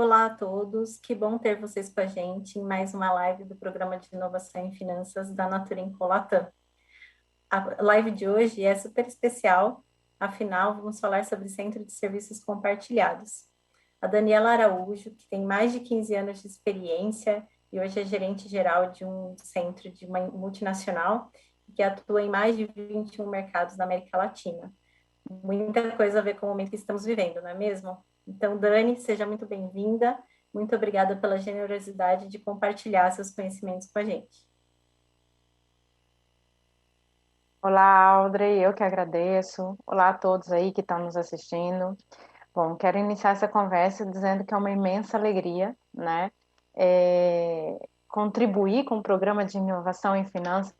Olá a todos, que bom ter vocês com a gente em mais uma live do Programa de Inovação em Finanças da Natura Latam. A live de hoje é super especial, afinal, vamos falar sobre Centro de Serviços Compartilhados. A Daniela Araújo, que tem mais de 15 anos de experiência e hoje é gerente geral de um centro de uma multinacional, que atua em mais de 21 mercados na América Latina. Muita coisa a ver com o momento que estamos vivendo, não é mesmo? Então, Dani, seja muito bem-vinda. Muito obrigada pela generosidade de compartilhar seus conhecimentos com a gente. Olá, Audrey, eu que agradeço. Olá a todos aí que estão nos assistindo. Bom, quero iniciar essa conversa dizendo que é uma imensa alegria, né, contribuir com o programa de inovação em finanças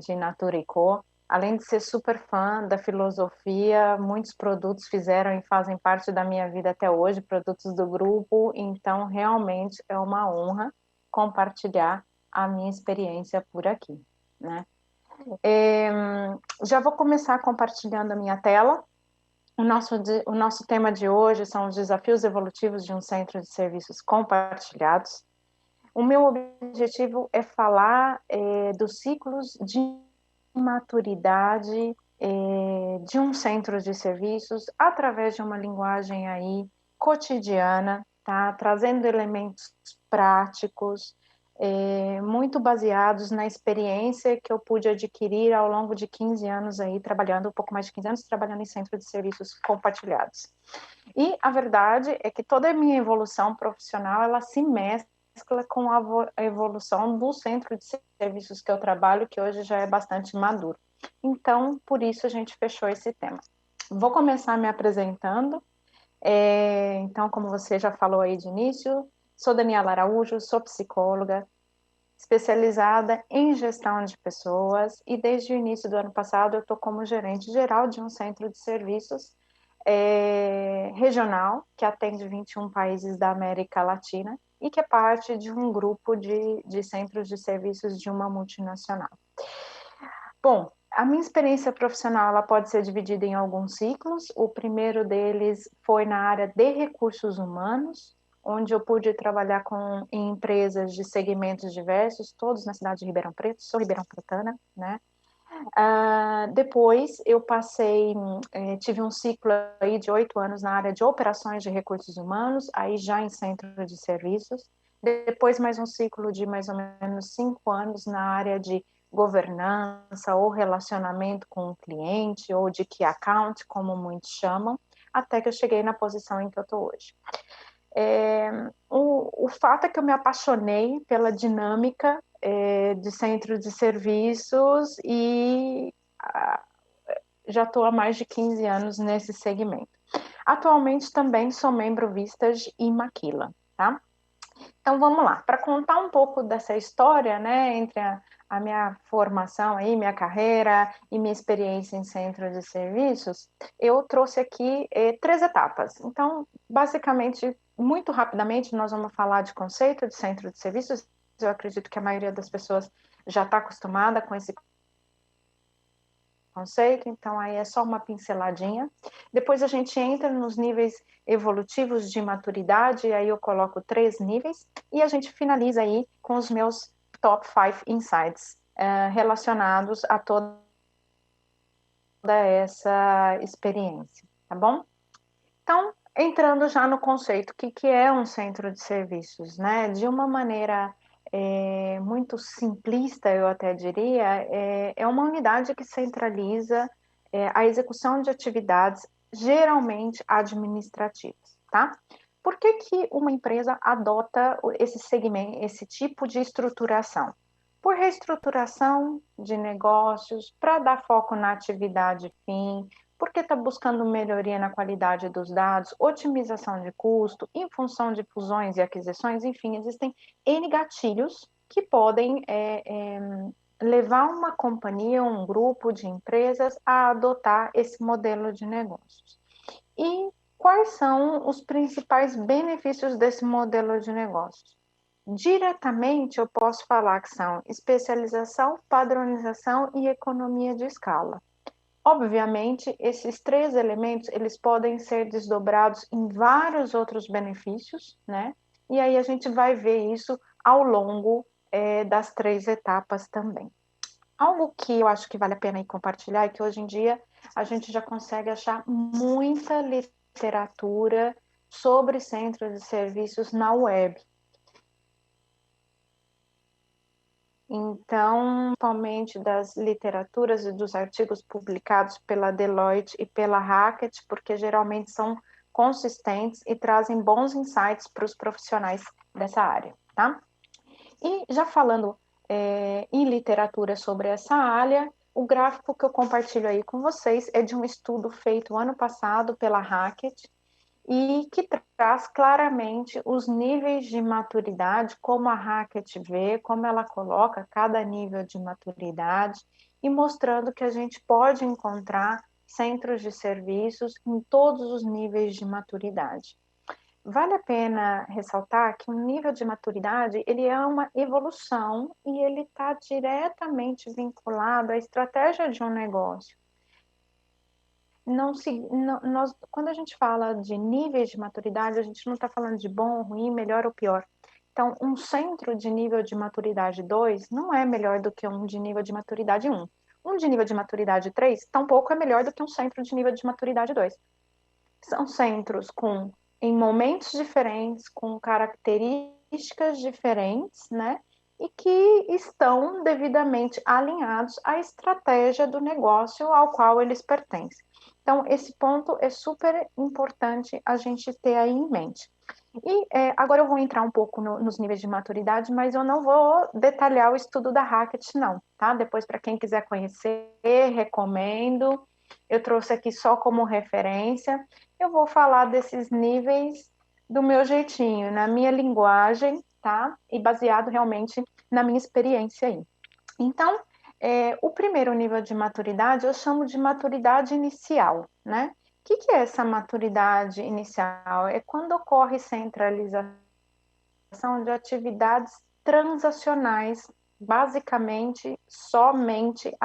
de Natura &Co. Além de ser super fã da filosofia, muitos produtos fizeram e fazem parte da minha vida até hoje, produtos do grupo, então realmente é uma honra compartilhar a minha experiência por aqui, né? Já vou começar compartilhando a minha tela. O nosso tema de hoje são os desafios evolutivos de um centro de serviços compartilhados. O meu objetivo é falar dos ciclos de maturidade de um centro de serviços através de uma linguagem aí cotidiana, tá? Trazendo elementos práticos, muito baseados na experiência que eu pude adquirir ao longo de 15 anos aí, trabalhando, um pouco mais de 15 anos, trabalhando em centro de serviços compartilhados. E a verdade é que toda a minha evolução profissional, ela se mescla com a evolução do centro de serviços que eu trabalho, que hoje já é bastante maduro. Então, por isso a gente fechou esse tema. Vou começar me apresentando. Então, como você já falou aí de início, sou Daniela Araújo, sou psicóloga, especializada em gestão de pessoas e desde o início do ano passado eu estou como gerente geral de um centro de serviços regional que atende 21 países da América Latina e que é parte de um grupo de centros de serviços de uma multinacional. Bom, a minha experiência profissional ela pode ser dividida em alguns ciclos. O primeiro deles foi na área de recursos humanos, onde eu pude trabalhar em empresas de segmentos diversos, todos na cidade de Ribeirão Preto, sou ribeirão-pretana, né? Depois eu tive um ciclo aí de 8 anos na área de operações de recursos humanos, aí já em centro de serviços. Depois mais um ciclo de mais ou menos 5 anos na área de governança ou relacionamento com o cliente, ou de key account, como muitos chamam, até que eu cheguei na posição em que eu estou hoje. O fato é que eu me apaixonei pela dinâmica de centro de serviços e já estou há mais de 15 anos nesse segmento. Atualmente também sou membro Vistage e Maquila, tá? Então vamos lá, para contar um pouco dessa história, né, entre a minha formação aí, minha carreira e minha experiência em centro de serviços, eu trouxe aqui 3 etapas. Então, basicamente, muito rapidamente, nós vamos falar de conceito de centro de serviços. Eu acredito que a maioria das pessoas já está acostumada com esse conceito, então aí é só uma pinceladinha. Depois a gente entra nos níveis evolutivos de maturidade, e aí eu coloco 3 níveis, e a gente finaliza aí com os meus top 5 insights relacionados a toda essa experiência, tá bom? Então, entrando já no conceito, o que é um centro de serviços, né? De uma maneira muito simplista, eu até diria, é uma unidade que centraliza a execução de atividades geralmente administrativas, tá? Por que uma empresa adota esse segmento, esse tipo de estruturação? Por reestruturação de negócios, para dar foco na atividade fim, porque está buscando melhoria na qualidade dos dados, otimização de custo, em função de fusões e aquisições, enfim, existem N gatilhos que podem levar uma companhia, um grupo de empresas a adotar esse modelo de negócios. E quais são os principais benefícios desse modelo de negócios? Diretamente, eu posso falar que são especialização, padronização e economia de escala. Obviamente, esses três elementos, eles podem ser desdobrados em vários outros benefícios, né? E aí a gente vai ver isso ao longo das três etapas também. Algo que eu acho que vale a pena aí compartilhar é que hoje em dia a gente já consegue achar muita literatura sobre centros de serviços na web. Então, principalmente das literaturas e dos artigos publicados pela Deloitte e pela Hackett, porque geralmente são consistentes e trazem bons insights para os profissionais dessa área, tá? E já falando em literatura sobre essa área, o gráfico que eu compartilho aí com vocês é de um estudo feito ano passado pela Hackett, e que traz claramente os níveis de maturidade, como a Hackett vê, como ela coloca cada nível de maturidade, e mostrando que a gente pode encontrar centros de serviços em todos os níveis de maturidade. Vale a pena ressaltar que o nível de maturidade ele é uma evolução e ele está diretamente vinculado à estratégia de um negócio. Quando a gente fala de níveis de maturidade, a gente não está falando de bom, ruim, melhor ou pior. Então, um centro de nível de maturidade 2 não é melhor do que um de nível de maturidade 1. Um de nível de maturidade 3 tampouco é melhor do que um centro de nível de maturidade 2. São centros em momentos diferentes, com características diferentes, né? E que estão devidamente alinhados à estratégia do negócio ao qual eles pertencem. Então, esse ponto é super importante a gente ter aí em mente. E agora eu vou entrar um pouco nos níveis de maturidade, mas eu não vou detalhar o estudo da Hackett, não, tá? Depois, para quem quiser conhecer, recomendo. Eu trouxe aqui só como referência. Eu vou falar desses níveis do meu jeitinho, na minha linguagem, tá? E baseado realmente na minha experiência aí. Então, o primeiro nível de maturidade eu chamo de maturidade inicial, né? O que é essa maturidade inicial? É quando ocorre centralização de atividades transacionais, basicamente, somente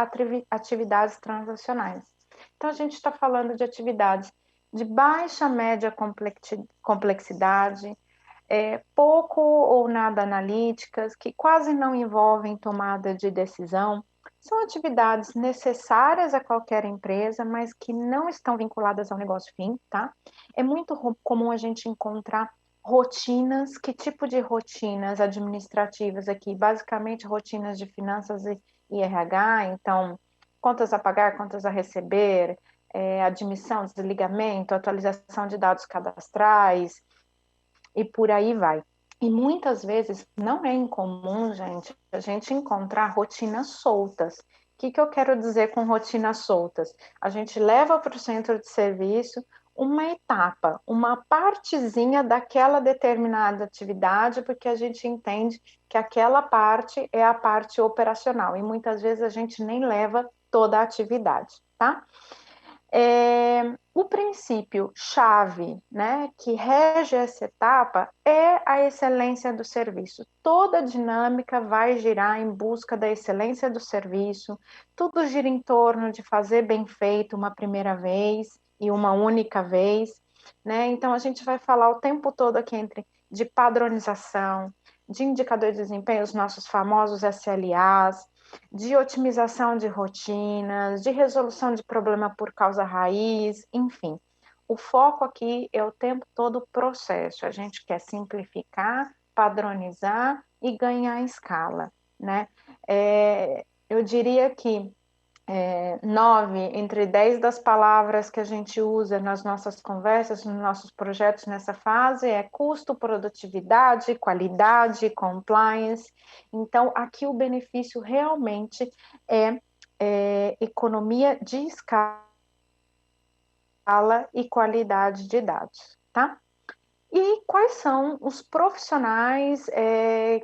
atividades transacionais. Então, a gente está falando de atividades de baixa, média complexidade, pouco ou nada analíticas, que quase não envolvem tomada de decisão. São atividades necessárias a qualquer empresa, mas que não estão vinculadas ao negócio fim, tá? É muito comum a gente encontrar rotinas. Que tipo de rotinas administrativas aqui? Basicamente, rotinas de finanças e RH, então, contas a pagar, contas a receber, admissão, desligamento, atualização de dados cadastrais, e por aí vai. E muitas vezes não é incomum, gente, a gente encontrar rotinas soltas. O que eu quero dizer com rotinas soltas? A gente leva para o centro de serviço uma etapa, uma partezinha daquela determinada atividade, porque a gente entende que aquela parte é a parte operacional, e muitas vezes a gente nem leva toda a atividade, tá? O princípio chave, né, que rege essa etapa é a excelência do serviço. Toda dinâmica vai girar em busca da excelência do serviço, tudo gira em torno de fazer bem feito uma primeira vez e uma única vez, né? Então a gente vai falar o tempo todo aqui de padronização, de indicador de desempenho, os nossos famosos SLAs, de otimização de rotinas, de resolução de problema por causa raiz, enfim. O foco aqui é o tempo todo o processo. A gente quer simplificar, padronizar e ganhar escala, né? Eu diria que 9 entre 10 das palavras que a gente usa nas nossas conversas, nos nossos projetos nessa fase é custo, produtividade, qualidade, compliance. Então, aqui o benefício realmente é economia de escala e qualidade de dados, tá? E quais são os profissionais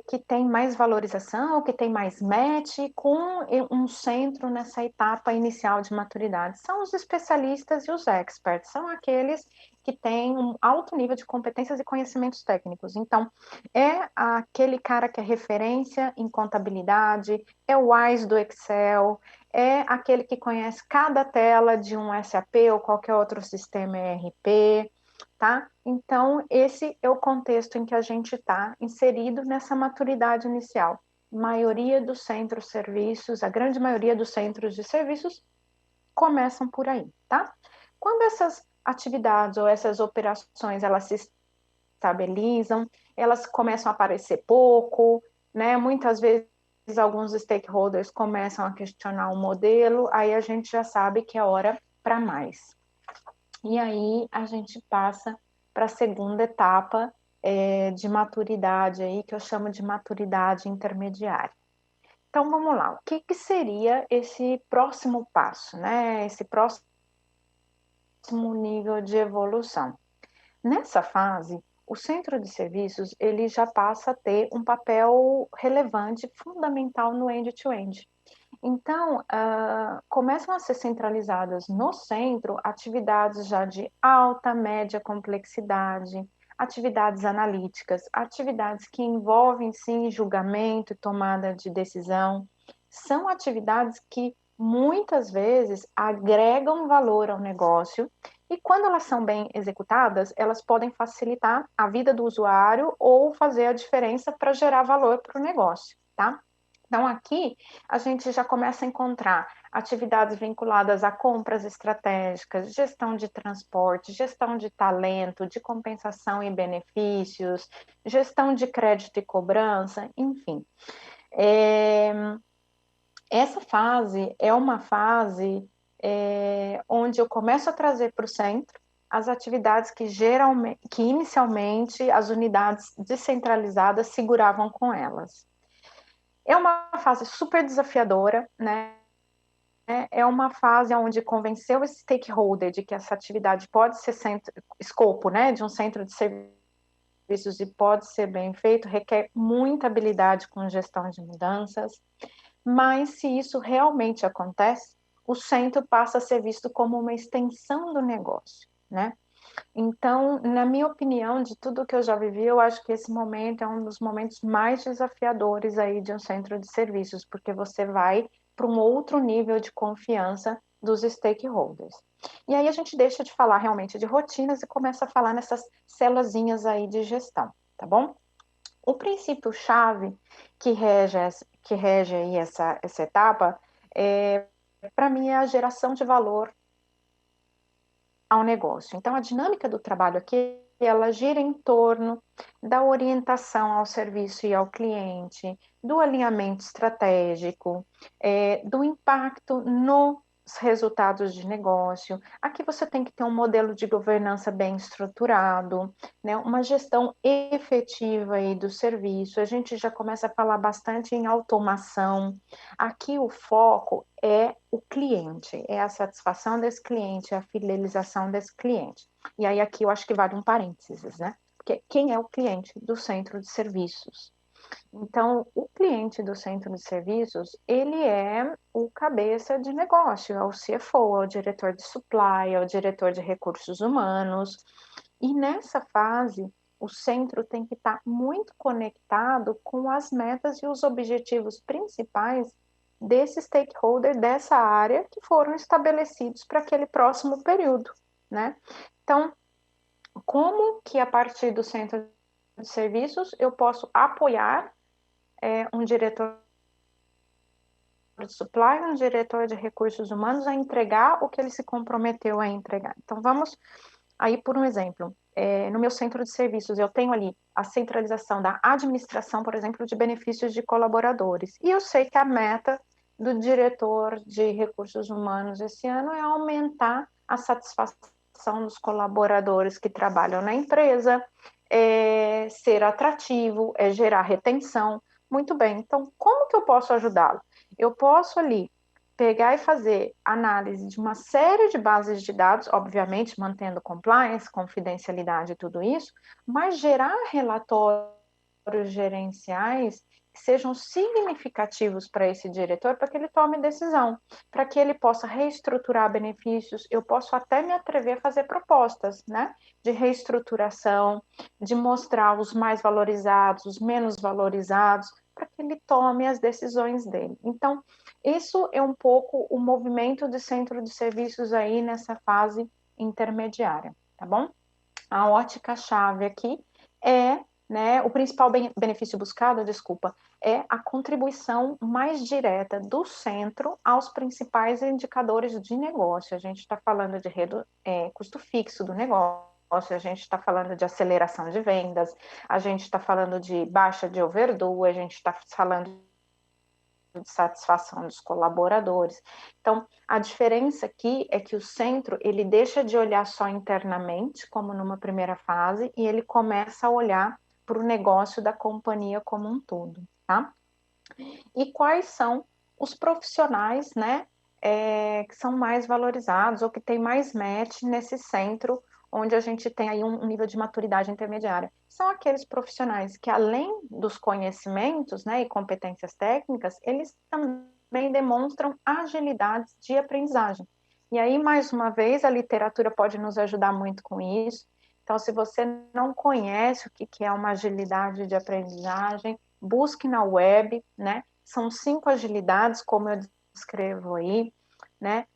que têm mais valorização, que têm mais match com um centro nessa etapa inicial de maturidade? São os especialistas e os experts, são aqueles que têm um alto nível de competências e conhecimentos técnicos. Então, é aquele cara que é referência em contabilidade, é o WISE do Excel, é aquele que conhece cada tela de um SAP ou qualquer outro sistema ERP, tá? Então, esse é o contexto em que a gente está inserido nessa maturidade inicial. Maioria dos centros de serviços, a grande maioria dos centros de serviços começam por aí, tá? Quando essas atividades ou essas operações, elas se estabilizam, elas começam a aparecer pouco, né? Muitas vezes alguns stakeholders começam a questionar o modelo, aí a gente já sabe que é hora para mais. E aí a gente passa para a segunda etapa de maturidade aí, que eu chamo de maturidade intermediária. Então vamos lá, o que seria esse próximo passo, né? Esse próximo nível de evolução. Nessa fase, o centro de serviços ele já passa a ter um papel relevante, fundamental no end-to-end. Então, começam a ser centralizadas no centro atividades já de alta, média complexidade, atividades analíticas, atividades que envolvem, sim, julgamento e tomada de decisão. São atividades que muitas vezes agregam valor ao negócio e, quando elas são bem executadas, elas podem facilitar a vida do usuário ou fazer a diferença para gerar valor para o negócio, tá? Então, aqui a gente já começa a encontrar atividades vinculadas a compras estratégicas, gestão de transporte, gestão de talento, de compensação e benefícios, gestão de crédito e cobrança, enfim. Essa fase é uma fase onde eu começo a trazer para o centro as atividades que inicialmente as unidades descentralizadas seguravam com elas. É uma fase super desafiadora, né? É uma fase onde convencer o stakeholder de que essa atividade pode ser escopo, né, de um centro de serviços e pode ser bem feito, requer muita habilidade com gestão de mudanças, mas se isso realmente acontece, o centro passa a ser visto como uma extensão do negócio, né? Então, na minha opinião, de tudo que eu já vivi, eu acho que esse momento é um dos momentos mais desafiadores aí de um centro de serviços, porque você vai para um outro nível de confiança dos stakeholders. E aí a gente deixa de falar realmente de rotinas e começa a falar nessas células aí de gestão, tá bom? O princípio-chave que rege aí essa etapa, para mim, é a geração de valor ao negócio. Então, a dinâmica do trabalho aqui, ela gira em torno da orientação ao serviço e ao cliente, do alinhamento estratégico, do impacto nos resultados de negócio. Aqui você tem que ter um modelo de governança bem estruturado, né? Uma gestão efetiva aí do serviço. A gente já começa a falar bastante em automação. Aqui o foco é o cliente, é a satisfação desse cliente, é a fidelização desse cliente. E aí aqui eu acho que vale um parênteses, né? Porque quem é o cliente do centro de serviços? Então, o cliente do centro de serviços, ele é o cabeça de negócio, é o CFO, é o diretor de supply, é o diretor de recursos humanos. E nessa fase, o centro tem que estar muito conectado com as metas e os objetivos principais desse stakeholder, dessa área, que foram estabelecidos para aquele próximo período, né? Então, como que a partir do centro de serviços eu posso apoiar um diretor de supply, um diretor de recursos humanos a entregar o que ele se comprometeu a entregar? Então, vamos aí por um exemplo. No meu centro de serviços, eu tenho ali a centralização da administração, por exemplo, de benefícios de colaboradores. E eu sei que a meta do diretor de recursos humanos esse ano é aumentar a satisfação dos colaboradores que trabalham na empresa, ser atrativo, gerar retenção. Muito bem, então como que eu posso ajudá-lo? Eu posso ali pegar e fazer análise de uma série de bases de dados, obviamente mantendo compliance, confidencialidade e tudo isso, mas gerar relatórios gerenciais que sejam significativos para esse diretor, para que ele tome decisão, para que ele possa reestruturar benefícios. Eu posso até me atrever a fazer propostas, né, de reestruturação, de mostrar os mais valorizados, os menos valorizados, para que ele tome as decisões dele. Então, isso é um pouco o movimento de centro de serviços aí nessa fase intermediária, tá bom? A ótica-chave aqui é, né, o principal benefício buscado, desculpa, é a contribuição mais direta do centro aos principais indicadores de negócio. A gente está falando de custo fixo do negócio, a gente está falando de aceleração de vendas, a gente está falando de baixa de overdue, a gente está falando de satisfação dos colaboradores. Então, a diferença aqui é que o centro, ele deixa de olhar só internamente, como numa primeira fase, e ele começa a olhar para o negócio da companhia como um todo, tá? E quais são os profissionais, né, que são mais valorizados ou que têm mais match nesse centro onde a gente tem aí um nível de maturidade intermediária. São aqueles profissionais que, além dos conhecimentos, né, e competências técnicas, eles também demonstram agilidade de aprendizagem. E aí, mais uma vez, a literatura pode nos ajudar muito com isso. Então, se você não conhece o que é uma agilidade de aprendizagem, busque na web, né? São 5 agilidades, como eu descrevo aí, né?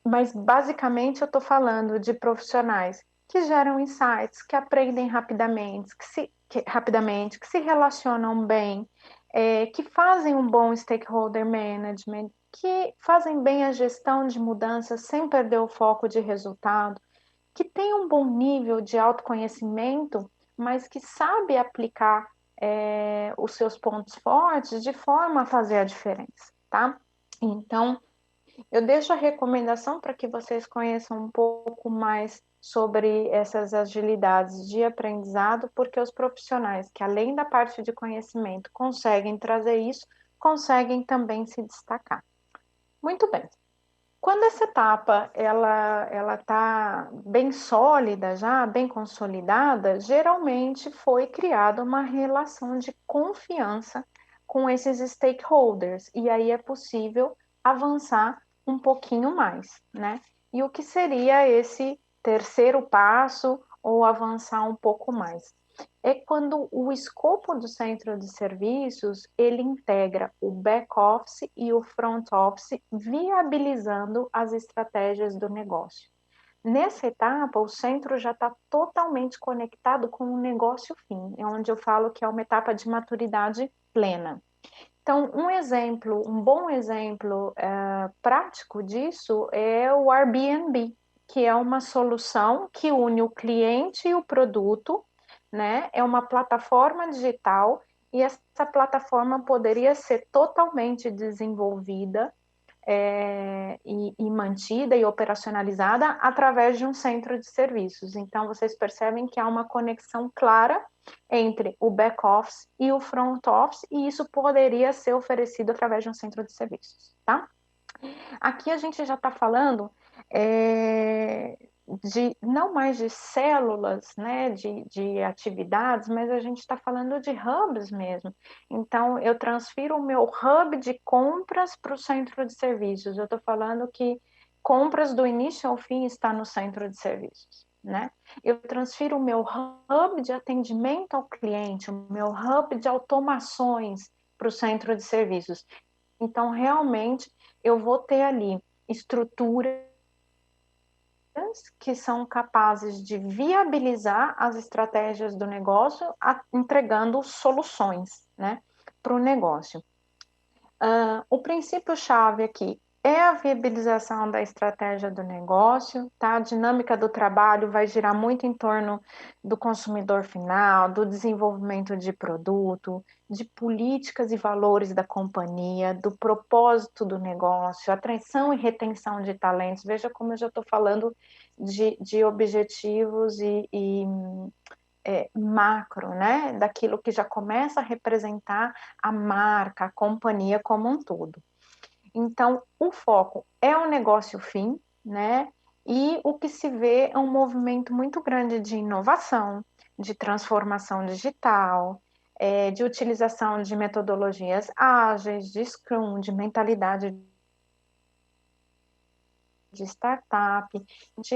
Mas basicamente eu estou falando de profissionais que geram insights, que aprendem rapidamente, que se relacionam bem, que fazem um bom stakeholder management, que fazem bem a gestão de mudanças sem perder o foco de resultado, que tem um bom nível de autoconhecimento, mas que sabe aplicar os seus pontos fortes de forma a fazer a diferença, tá? Então, eu deixo a recomendação para que vocês conheçam um pouco mais sobre essas agilidades de aprendizado, porque os profissionais que, além da parte de conhecimento, conseguem trazer isso, conseguem também se destacar. Muito bem. Quando essa etapa ela está bem sólida já, bem consolidada, geralmente foi criada uma relação de confiança com esses stakeholders e aí é possível avançar um pouquinho mais, né? E o que seria esse terceiro passo ou avançar um pouco mais? É quando o escopo do centro de serviços ele integra o back office e o front office, viabilizando as estratégias do negócio. Nessa etapa, o centro já está totalmente conectado com o negócio fim, é onde eu falo que é uma etapa de maturidade plena. Então, um bom exemplo prático disso é o Airbnb, que é uma solução que une o cliente e o produto, né? É uma plataforma digital e essa plataforma poderia ser totalmente desenvolvida e mantida e operacionalizada através de um centro de serviços. Então, vocês percebem que há uma conexão clara entre o back office e o front office, e isso poderia ser oferecido através de um centro de serviços, tá? Aqui a gente já está falando de não mais de células, né, de atividades, mas a gente está falando de hubs mesmo. Então, eu transfiro o meu hub de compras para o centro de serviços. Eu estou falando que compras do início ao fim está no centro de serviços, né? Eu transfiro o meu hub de atendimento ao cliente, o meu hub de automações para o centro de serviços. Então, realmente, eu vou ter ali estruturas que são capazes de viabilizar as estratégias do negócio, entregando soluções, né, para o negócio. O princípio-chave aqui é a viabilização da estratégia do negócio, tá? A dinâmica do trabalho vai girar muito em torno do consumidor final, do desenvolvimento de produto, de políticas e valores da companhia, do propósito do negócio, atração e retenção de talentos. Veja como eu já estou falando de objetivos macro, né? Daquilo que já começa a representar a marca, a companhia como um todo. Então, o foco é o negócio fim, né? E o que se vê é um movimento muito grande de inovação, de transformação digital, de utilização de metodologias ágeis, de Scrum, de mentalidade de startup,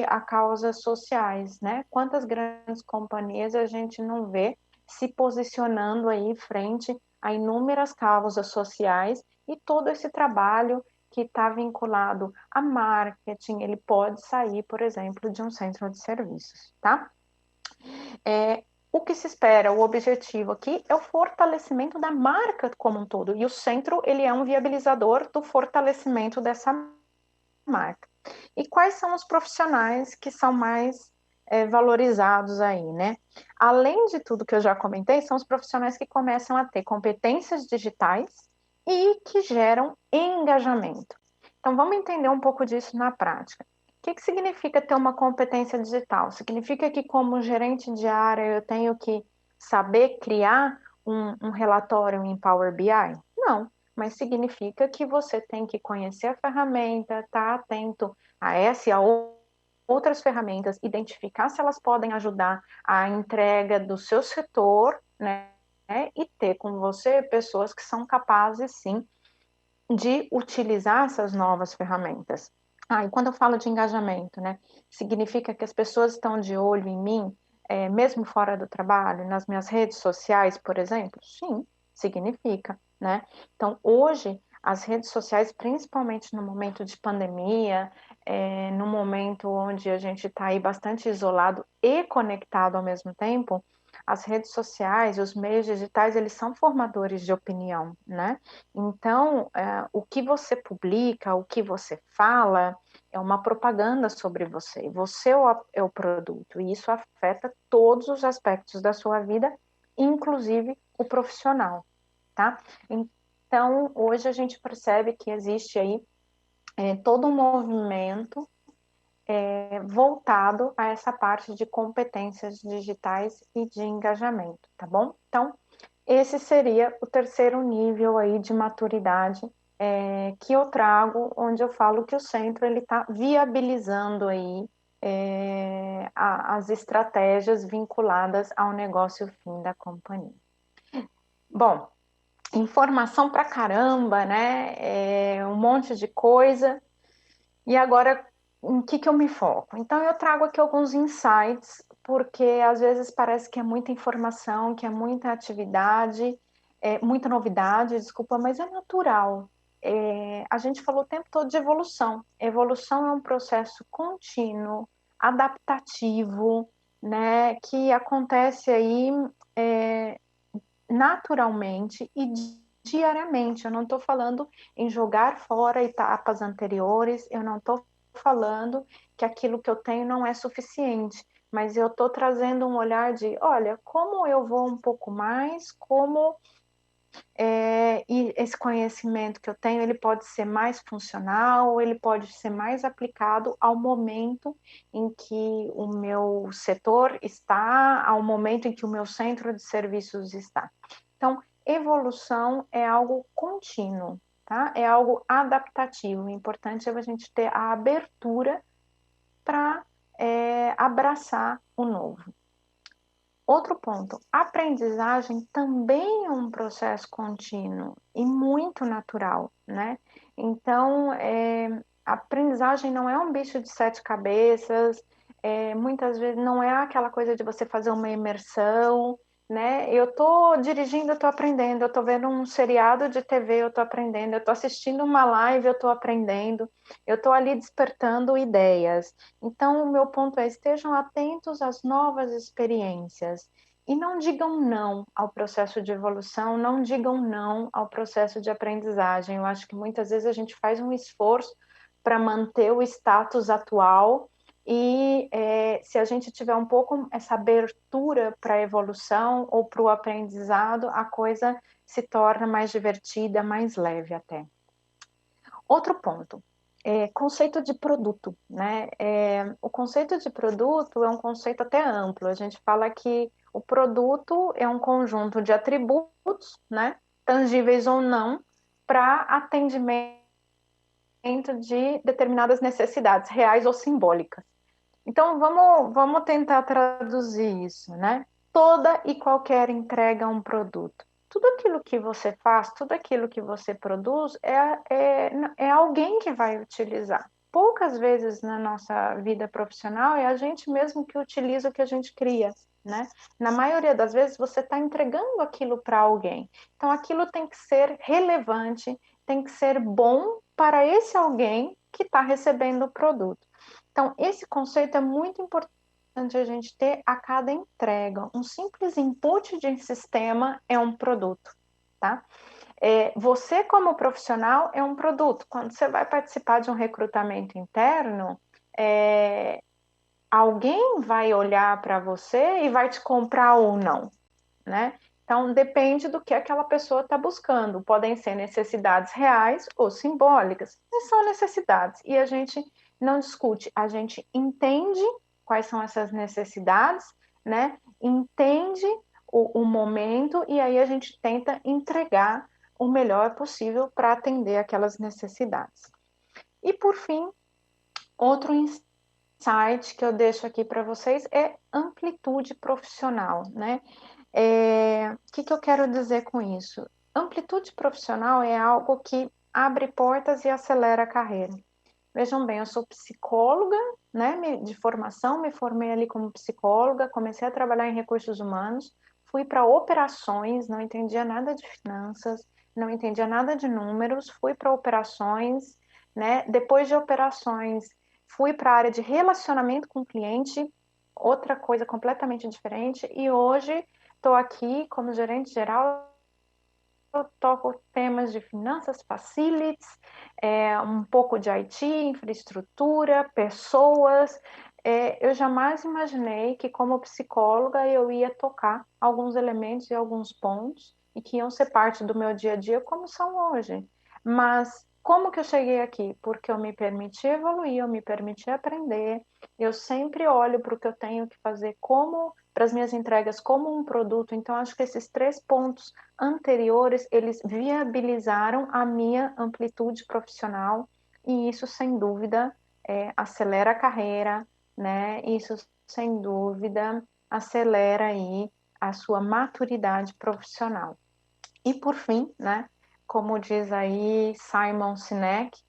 a causas sociais, né? Quantas grandes companhias a gente não vê se posicionando aí frente a inúmeras causas sociais e todo esse trabalho que está vinculado a marketing, ele pode sair, por exemplo, de um centro de serviços, tá? O que se espera, o objetivo aqui é o fortalecimento da marca como um todo, e o centro, ele é um viabilizador do fortalecimento dessa marca. E quais são os profissionais que são mais valorizados aí, né? Além de tudo que eu já comentei, são os profissionais que começam a ter competências digitais e que geram engajamento. Então, vamos entender um pouco disso na prática. O que significa ter uma competência digital? Significa que, como gerente de área, eu tenho que saber criar um relatório em Power BI? Não, mas significa que você tem que conhecer a ferramenta, estar atento a essa e a outras ferramentas, identificar se elas podem ajudar a entrega do seu setor, né? E ter com você pessoas que são capazes, sim, de utilizar essas novas ferramentas. E quando eu falo de engajamento, né, significa que as pessoas estão de olho em mim, mesmo fora do trabalho, nas minhas redes sociais, por exemplo? Sim, significa, né? Então, hoje, as redes sociais, principalmente no momento de pandemia, no momento onde a gente está aí bastante isolado e conectado ao mesmo tempo, as redes sociais, os meios digitais, eles são formadores de opinião, né? Então, o que você publica, o que você fala, é uma propaganda sobre você. Você é o produto, e isso afeta todos os aspectos da sua vida, inclusive o profissional, tá? Então, hoje a gente percebe que existe aí todo um movimento voltado a essa parte de competências digitais e de engajamento, tá bom? Então, esse seria o terceiro nível aí de maturidade que eu trago, onde eu falo que o centro ele está viabilizando aí as estratégias vinculadas ao negócio fim da companhia. Bom, informação pra caramba, né? Um monte de coisa. E agora, em que eu me foco? Então, eu trago aqui alguns insights, porque às vezes parece que é muita informação, que é muita atividade, muita novidade, desculpa, mas é natural. A gente falou o tempo todo de evolução. Evolução é um processo contínuo, adaptativo, né, que acontece aí naturalmente e diariamente. Eu não estou falando em jogar fora etapas anteriores, eu não estou falando que aquilo que eu tenho não é suficiente, mas eu estou trazendo um olhar de, olha, como eu vou um pouco mais, como e esse conhecimento que eu tenho, ele pode ser mais funcional, ele pode ser mais aplicado ao momento em que o meu setor está, ao momento em que o meu centro de serviços está. Então, evolução é algo contínuo, tá? É algo adaptativo. O importante é a gente ter a abertura para abraçar o novo. Outro ponto, aprendizagem também é um processo contínuo e muito natural, né? Então, a aprendizagem não é um bicho de sete cabeças, muitas vezes não é aquela coisa de você fazer uma imersão, né? Eu tô dirigindo, eu tô aprendendo, eu tô vendo um seriado de TV, eu tô aprendendo, eu tô assistindo uma live, eu tô aprendendo, eu tô ali despertando ideias. Então, o meu ponto é: estejam atentos às novas experiências e não digam não ao processo de evolução, não digam não ao processo de aprendizagem. Eu acho que muitas vezes a gente faz um esforço para manter o status atual e se a gente tiver um pouco essa abertura para a evolução ou para o aprendizado, a coisa se torna mais divertida, mais leve até. Outro ponto, conceito de produto, né? O conceito de produto é um conceito até amplo. A gente fala que o produto é um conjunto de atributos, né? Tangíveis ou não, para atendimento de determinadas necessidades reais ou simbólicas. Então, vamos tentar traduzir isso, né? Toda e qualquer entrega a um produto. Tudo aquilo que você faz, tudo aquilo que você produz é alguém que vai utilizar. Poucas vezes na nossa vida profissional é a gente mesmo que utiliza o que a gente cria, né? Na maioria das vezes você está entregando aquilo para alguém. Então aquilo tem que ser relevante, tem que ser bom para esse alguém que está recebendo o produto. Então esse conceito é muito importante a gente ter a cada entrega. Um simples input de sistema é um produto, tá? Você, como profissional, é um produto. Quando você vai participar de um recrutamento interno, alguém vai olhar para você e vai te comprar ou não, né? Então, depende do que aquela pessoa está buscando. Podem ser necessidades reais ou simbólicas, mas são necessidades. E a gente não discute, a gente entende quais são essas necessidades, né? Entende o momento e aí a gente tenta entregar o melhor possível para atender aquelas necessidades. E, por fim, outro insight que eu deixo aqui para vocês é amplitude profissional, né? O que eu quero dizer com isso? Amplitude profissional é algo que abre portas e acelera a carreira. Vejam bem, eu sou psicóloga, né, de formação, me formei ali como psicóloga, comecei a trabalhar em recursos humanos, fui para operações, não entendia nada de finanças, não entendia nada de números, fui para operações, né, depois de operações, fui para a área de relacionamento com o cliente, outra coisa completamente diferente, e hoje estou aqui como gerente geral. Eu toco temas de finanças, facilities, um pouco de IT, infraestrutura, pessoas. Eu jamais imaginei que, como psicóloga, eu ia tocar alguns elementos e alguns pontos e que iam ser parte do meu dia a dia, como são hoje. Mas como que eu cheguei aqui? Porque eu me permiti evoluir, eu me permiti aprender. Eu sempre olho para o que eu tenho que fazer como para as minhas entregas como um produto. Então, acho que esses 3 pontos anteriores, eles viabilizaram a minha amplitude profissional e isso, sem dúvida, acelera a carreira, né? Isso, sem dúvida, acelera aí a sua maturidade profissional. E, por fim, né? Como diz aí Simon Sinek,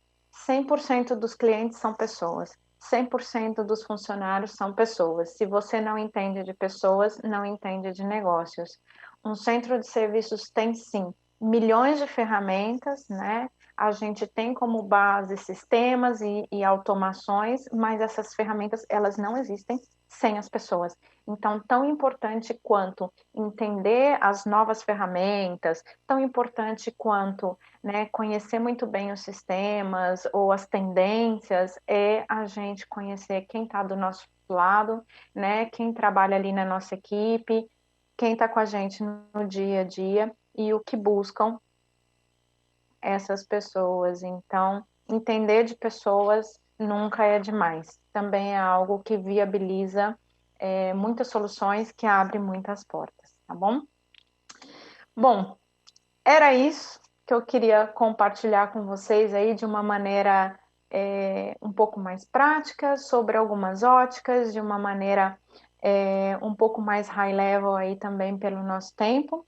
100% dos clientes são pessoas. 100% dos funcionários são pessoas. Se você não entende de pessoas, não entende de negócios. Um centro de serviços tem, sim, milhões de ferramentas, né? A gente tem como base sistemas e automações, mas essas ferramentas, elas não existem sem as pessoas. Então, tão importante quanto entender as novas ferramentas, tão importante quanto, né, conhecer muito bem os sistemas ou as tendências, é a gente conhecer quem está do nosso lado, né, quem trabalha ali na nossa equipe, quem está com a gente no dia a dia e o que buscam essas pessoas. Então, entender de pessoas nunca é demais. Também é algo que viabiliza muitas soluções, que abre muitas portas, tá bom? Bom, era isso que eu queria compartilhar com vocês aí de uma maneira um pouco mais prática, sobre algumas óticas, de uma maneira um pouco mais high level aí também pelo nosso tempo.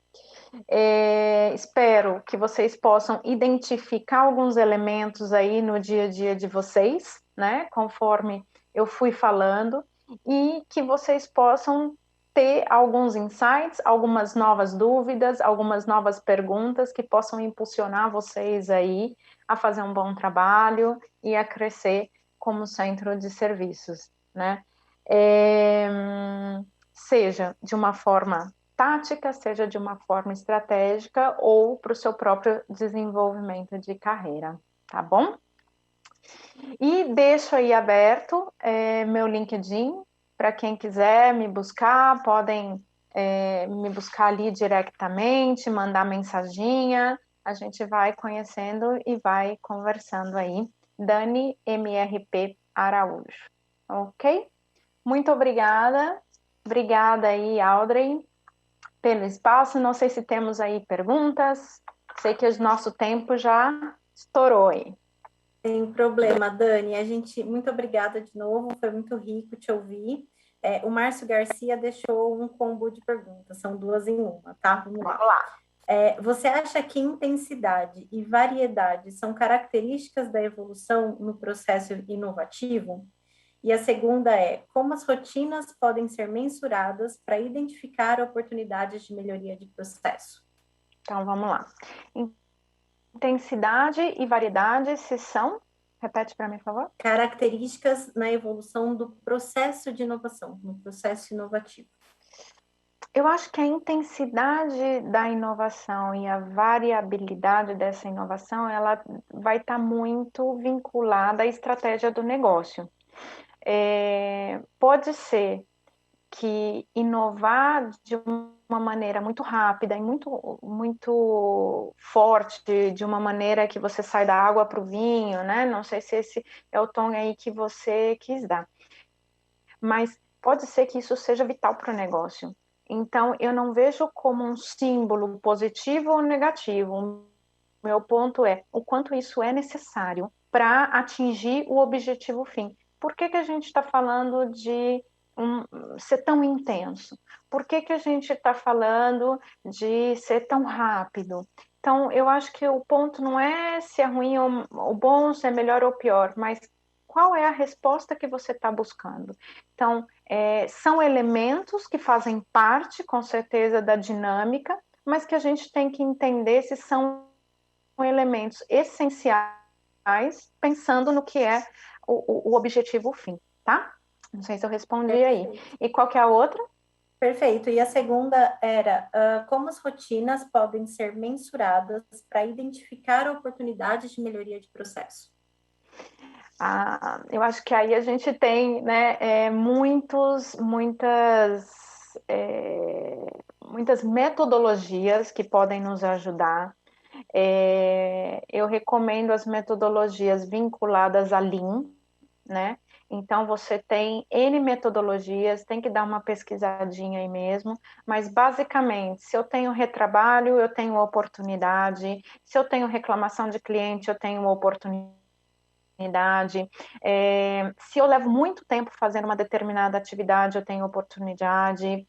Espero que vocês possam identificar alguns elementos aí no dia a dia de vocês, né? Conforme eu fui falando, e que vocês possam ter alguns insights, algumas novas dúvidas, algumas novas perguntas que possam impulsionar vocês aí a fazer um bom trabalho e a crescer como centro de serviços, né? Seja de uma forma tática, seja de uma forma estratégica ou para o seu próprio desenvolvimento de carreira, tá bom? E deixo aí aberto meu LinkedIn, para quem quiser me buscar, podem me buscar ali diretamente, mandar mensaginha, a gente vai conhecendo e vai conversando aí. Dani MRP Araújo, ok? Muito obrigada aí, Audrey, pelo espaço. Não sei se temos aí perguntas. Sei que o nosso tempo já estourou aí. Sem problema, Dani. Muito obrigada de novo, foi muito rico te ouvir. O Márcio Garcia deixou um combo de perguntas, são duas em uma, tá? Vamos lá. Vamos lá. Você acha que intensidade e variedade são características da evolução no processo inovativo? E a segunda como as rotinas podem ser mensuradas para identificar oportunidades de melhoria de processo? Então, vamos lá. Intensidade e variedade, se são? Repete para mim, por favor. Características na evolução do processo de inovação, no processo inovativo. Eu acho que a intensidade da inovação e a variabilidade dessa inovação, ela vai estar muito vinculada à estratégia do negócio. Pode ser que inovar de uma maneira muito rápida e muito forte, de uma maneira que você sai da água para o vinho, né? Não sei se esse é o tom aí que você quis dar. Mas pode ser que isso seja vital para o negócio. Então, eu não vejo como um símbolo positivo ou negativo. O meu ponto é o quanto isso é necessário para atingir o objetivo fim. Por que a gente está falando de ser tão intenso? Por que a gente está falando de ser tão rápido? Então, eu acho que o ponto não é se é ruim ou bom, se é melhor ou pior, mas qual é a resposta que você está buscando? Então, são elementos que fazem parte, com certeza, da dinâmica, mas que a gente tem que entender se são elementos essenciais, pensando no que é o objetivo fim, tá? Não sei se eu respondi aí. E qual que é a outra? Perfeito. E a segunda era como as rotinas podem ser mensuradas para identificar oportunidades de melhoria de processo? Eu acho que aí a gente tem, né, muitas metodologias que podem nos ajudar. Eu recomendo as metodologias vinculadas a Lean, né? Então, você tem N metodologias, tem que dar uma pesquisadinha aí mesmo, mas basicamente, se eu tenho retrabalho, eu tenho oportunidade, se eu tenho reclamação de cliente, eu tenho oportunidade. Se eu levo muito tempo fazendo uma determinada atividade, eu tenho oportunidade.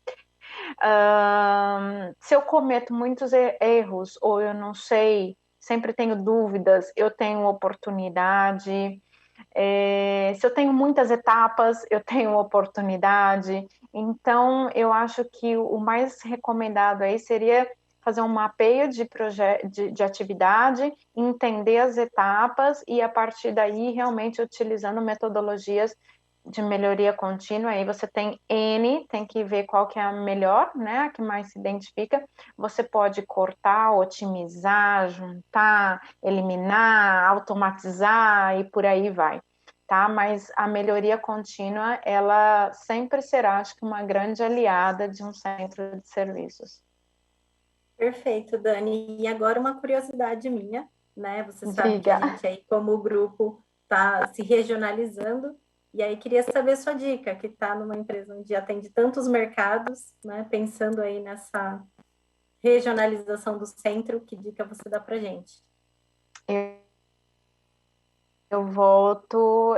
Se eu cometo muitos erros ou eu não sei, sempre tenho dúvidas, eu tenho oportunidade. Se eu tenho muitas etapas, eu tenho oportunidade. Então, eu acho que o mais recomendado aí seria fazer um mapeio de atividade, entender as etapas e, a partir daí, realmente utilizando metodologias de melhoria contínua. Aí você tem N, tem que ver qual que é a melhor, né, a que mais se identifica. Você pode cortar, otimizar, juntar, eliminar, automatizar e por aí vai, tá? Mas a melhoria contínua, ela sempre será, acho que, uma grande aliada de um centro de serviços. Perfeito, Dani. E agora uma curiosidade minha, né? Você sabe que Diga. a gente aí, como grupo, está se regionalizando. E aí queria saber sua dica, que está numa empresa onde atende tantos mercados, né? Pensando aí nessa regionalização do centro, que dica você dá para gente? Eu volto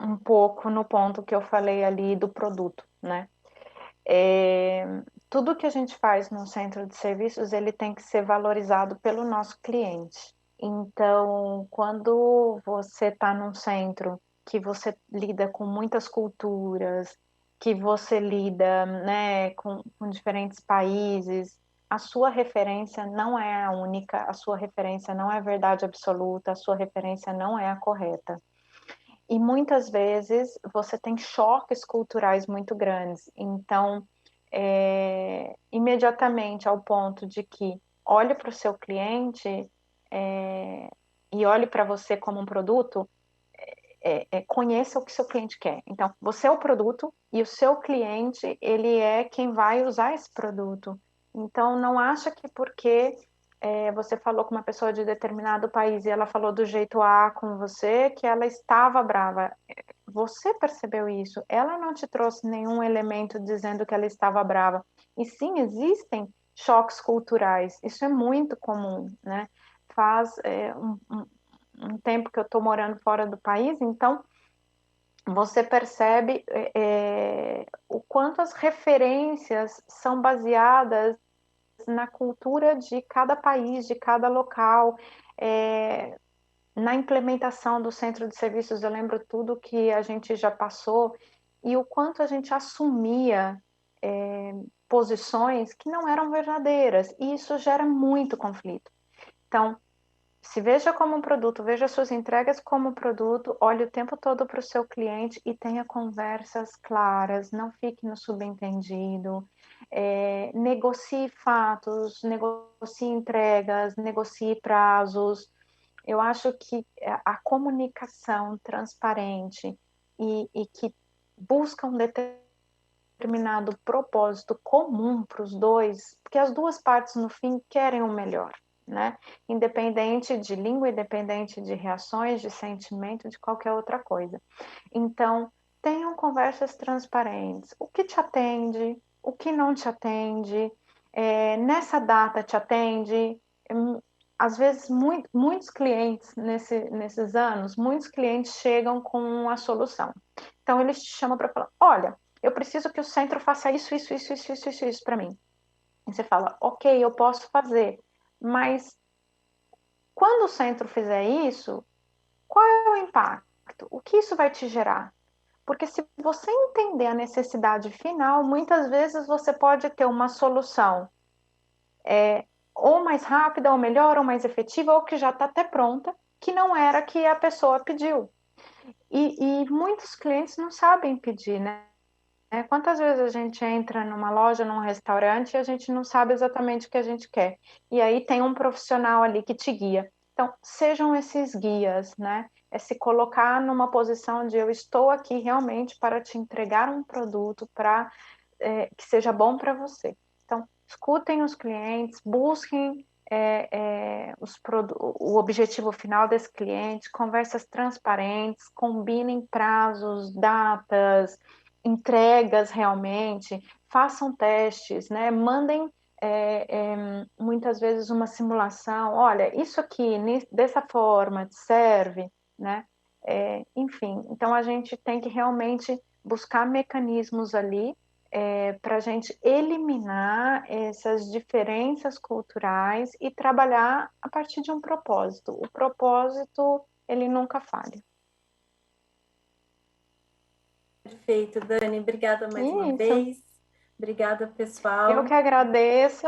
um pouco no ponto que eu falei ali do produto, né? Tudo que a gente faz no centro de serviços, ele tem que ser valorizado pelo nosso cliente. Então, quando você está num centro que você lida com muitas culturas, que você lida, né, com diferentes países, a sua referência não é a única, a sua referência não é a verdade absoluta, a sua referência não é a correta. E muitas vezes você tem choques culturais muito grandes. Então, imediatamente ao ponto de que olhe para o seu cliente e olhe para você como um produto, conheça o que seu cliente quer. Então, você é o produto e o seu cliente, ele é quem vai usar esse produto. Então, não acha que porque você falou com uma pessoa de determinado país e ela falou do jeito A com você, que ela estava brava. Você percebeu isso. Ela não te trouxe nenhum elemento dizendo que ela estava brava. E sim, existem choques culturais. Isso é muito comum, né? Faz um tempo que eu estou morando fora do país, então você percebe o quanto as referências são baseadas na cultura de cada país, de cada local, na implementação do centro de serviços. Eu lembro tudo que a gente já passou e o quanto a gente assumia posições que não eram verdadeiras, e isso gera muito conflito. Então, se veja como um produto, veja suas entregas como um produto, olhe o tempo todo para o seu cliente e tenha conversas claras, não fique no subentendido, negocie fatos, negocie entregas, negocie prazos. Eu acho que a comunicação transparente e que busca um determinado propósito comum para os dois, porque as duas partes no fim querem o melhor, né? Independente de língua, independente de reações, de sentimento, de qualquer outra coisa. Então, tenham conversas transparentes. O que te atende, o que não te atende, nessa data te atende. Às vezes, muitos clientes, nesses anos, muitos clientes chegam com a solução. Então, eles te chamam para falar, olha, eu preciso que o centro faça isso para mim. E você fala, ok, eu posso fazer, mas quando o centro fizer isso, qual é o impacto? O que isso vai te gerar? Porque se você entender a necessidade final, muitas vezes você pode ter uma solução ou mais rápida, ou melhor, ou mais efetiva, ou que já está até pronta, que não era que a pessoa pediu. E muitos clientes não sabem pedir, né? Quantas vezes a gente entra numa loja, num restaurante e a gente não sabe exatamente o que a gente quer? E aí tem um profissional ali que te guia. Então, sejam esses guias, né? É se colocar numa posição de eu estou aqui realmente para te entregar um produto para que seja bom para você. Então, escutem os clientes, busquem o objetivo final desse cliente, conversas transparentes, combinem prazos, datas, entregas realmente, façam testes, né? Mandem muitas vezes uma simulação, olha, isso aqui, dessa forma, te serve, né? Enfim, então a gente tem que realmente buscar mecanismos ali para a gente eliminar essas diferenças culturais e trabalhar a partir de um propósito. O propósito, ele nunca falha. Perfeito, Dani. Obrigada mais uma Isso. vez. Obrigada, pessoal. Eu que agradeço.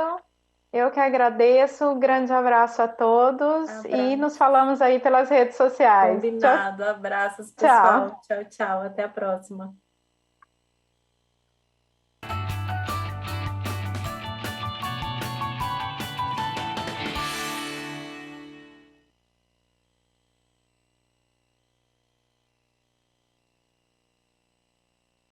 Eu que agradeço. Um grande abraço a todos e nos falamos aí pelas redes sociais. Combinado. Abraços, Tchau. pessoal. Tchau, tchau. Até a próxima.